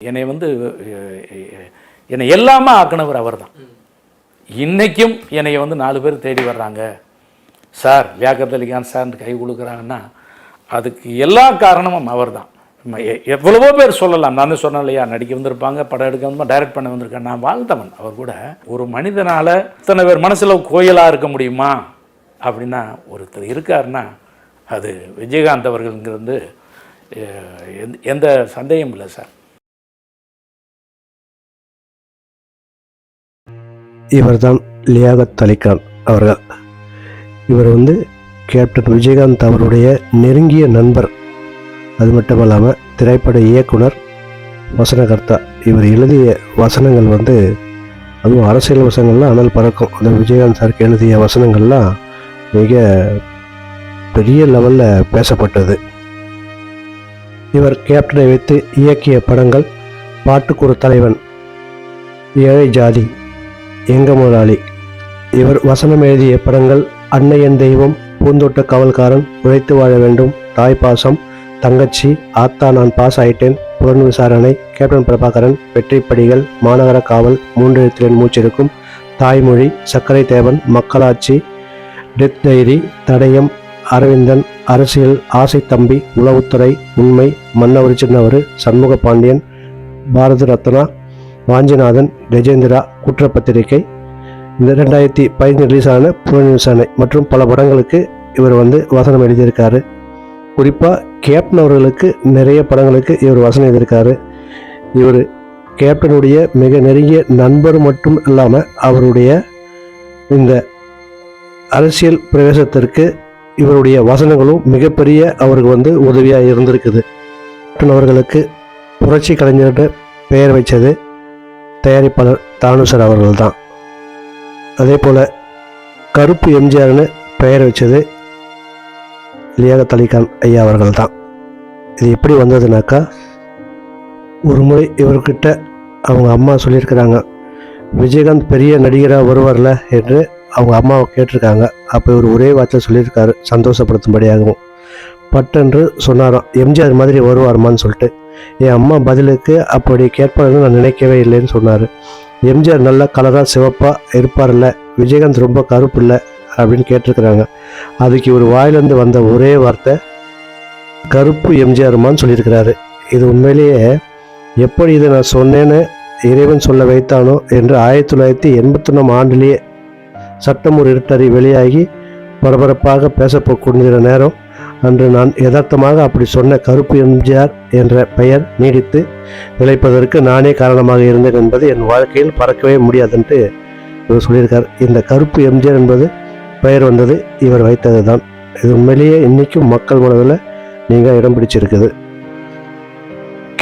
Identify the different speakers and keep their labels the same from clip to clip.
Speaker 1: என்னை என்னை எல்லாமே ஆக்கினவர் அவர் தான். இன்றைக்கும் என்னை 4 பேர் தேடி வர்றாங்க, சார் லியாக்கத் அலி கான் சார் கை கொடுக்குறாங்கன்னா அதுக்கு எல்லா காரணமும் அவர் தான். எவ்வளவோ பேர் சொல்லலாம், நான் தான் சொன்னேன் இல்லையா, நடிக்க வந்திருப்பாங்க, படம் எடுக்க வந்து டைரக்ட் பண்ண வந்திருக்கேன். நான் வாழ்ந்தவன் அவர் கூட. ஒரு மனிதனால் இத்தனை பேர் மனசில் கோயிலாக இருக்க முடியுமா அப்படின்னா ஒருத்தர் இருக்காருன்னா அது விஜயகாந்த் அவர்கள்ங்கிறது எந்த சந்தேகமும் இல்லை சார்.
Speaker 2: இவர்தான் லியாகத் அலி கான் அவர்கள். இவர் கேப்டன் விஜயகாந்த் அவருடைய நெருங்கிய நண்பர். அது மட்டும் இல்லாமல் திரைப்பட இயக்குனர், வசனகர்த்தா. இவர் எழுதிய வசனங்கள் அதுவும் அரசியல் வசனங்கள்லாம் அனல் பறக்கும். அந்த விஜயகாந்த் சாருக்கு எழுதிய வசனங்கள்லாம் மிக பெரிய லெவலில் பேசப்பட்டது. இவர் கேப்டனை வைத்து இயக்கிய படங்கள் பாட்டுக்கு ஒரு தலைவன், ஏழை ஜாதி, எங்க முதலாளி. இவர் வசனம் எழுதிய படங்கள் அன்னையன் தெய்வம், பூந்தோட்ட காவல்காரன், உழைத்து வாழ வேண்டும், தாய்ப்பாசம், தங்கச்சி, ஆத்தா நான் பாஸ் ஆயிட்டேன், புலன் விசாரணை, கேப்டன் பிரபாகரன், வெற்றிப்படிகள், மாநகர காவல், 3 எழுத்தில் மூச்சிருக்கும், தாய்மொழி, சர்க்கரை தேவன், மக்களாட்சி, டெத் டைரி, தடயம், அரவிந்தன், அரசியல், ஆசை தம்பி, உளவுத்துறை, உண்மை, மன்னவர் சின்னவர், சண்முக பாண்டியன், பாரத ரத்னா, வாஞ்சிநாதன், கஜேந்திரா, குற்றப்பத்திரிகை. இந்த 2015 ரிலீஸ் ஆன புலன் விசாரணை மற்றும் பல படங்களுக்கு இவர் வசனம் எழுதியிருக்காரு. குறிப்பாக கேப்டன் அவர்களுக்கு நிறைய படங்களுக்கு இவர் வசனம் எழுதியிருக்காரு. இவர் கேப்டனுடைய மிக நெருங்கிய நண்பர் மட்டும் இல்லாமல் அவருடைய இந்த அரசியல் பிரவேசத்திற்கு இவருடைய வசனங்களும் மிகப்பெரிய அவருக்கு உதவியாக இருந்திருக்குது. கேப்டன் அவர்களுக்கு புரட்சி கலைஞர்கிட்ட பெயர் வைத்தது தயாரிப்பாளர் தானுசர் அவர்கள் தான். அதே போல் கருப்பு எம்ஜிஆர்னு பெயர் வச்சது லியாகத் அலி கான் ஐயா அவர்கள் தான். இது எப்படி வந்ததுனாக்கா, ஒரு முறை இவர்கிட்ட அவங்க அம்மா சொல்லியிருக்கிறாங்க, விஜயகாந்த் பெரிய நடிகராக வருவார்ல என்று அவங்க அம்மாவை கேட்டிருக்காங்க. அப்போ இவர் ஒரே வார்த்தை சொல்லியிருக்காரு, சந்தோஷப்படுத்தும்படியாகவும். பட்டென்று சொன்னாராம், எம்ஜிஆர் மாதிரி வருவார்மான்னு சொல்லிட்டு. என் அம்மா பதிலுக்கு அப்படி கேட்பாருன்னு நான் நினைக்கவே இல்லைன்னு சொன்னார். எம்ஜிஆர் நல்லா கலராக சிவப்பாக இருப்பார்ல, விஜயகாந்த் ரொம்ப கருப்பு இல்லை அப்படின்னு கேட்டிருக்கிறாங்க. அதுக்கு இவர் வாயிலிருந்து வந்த ஒரே வார்த்தை கருப்பு எம்ஜிஆர்மான்னு சொல்லியிருக்கிறாரு. இது உண்மையிலேயே எப்படி இதை நான் சொன்னேன்னு இறைவன் சொல்ல வைத்தானோ என்று 1981 ஆண்டிலேயே சட்டம் ஒரு இருட்டறி வெளியாகி பரபரப்பாக பேசப்போகிற நேரம் அன்று நான் யதார்த்தமாக அப்படி சொன்ன கருப்பு எம்ஜிஆர் என்ற பெயர் நீடித்து நிலைப்பதற்கு நானே காரணமாக இருந்தேன் என்பது என் வாழ்க்கையில் பறக்கவே முடியாதுன்ட்டு இவர் சொல்லியிருக்கார். இந்த கருப்பு எம்ஜிஆர் என்பது பெயர் வந்தது இவர் வைத்தது தான். இது உண்மையிலேயே இன்றைக்கும் மக்கள் மனதில் நீங்கள் இடம் பிடிச்சிருக்குது.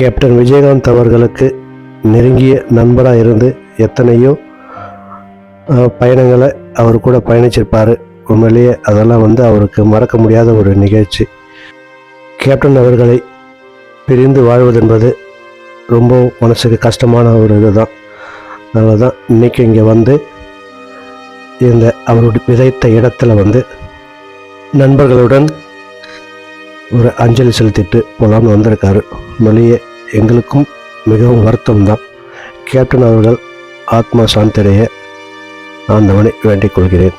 Speaker 2: கேப்டன் விஜயகாந்த் அவர்களுக்கு நெருங்கிய நண்பராக இருந்து எத்தனையோ பயணங்களை அவர் கூட பயணிச்சிருப்பார். உண்மையிலேயே அதெல்லாம் அவருக்கு மறக்க முடியாத ஒரு நிகழ்ச்சி. கேப்டன் அவர்களை பிரிந்து வாழ்வதென்பது ரொம்ப மனசுக்கு கஷ்டமான ஒரு இதுதான். அதனால தான் இன்றைக்கி இங்கே இந்த அவருடைய விதைத்த இடத்துல நண்பர்களுடன் ஒரு அஞ்சலி செலுத்திட்டு போகலான்னு வந்திருக்காரு. உண்மையிலேயே எங்களுக்கும் மிகவும் வருத்தம்தான். கேப்டன் அவர்கள் ஆத்மா சாந்தியடைய ஆண்டவனை வேண்டிக் கொள்கிறேன்.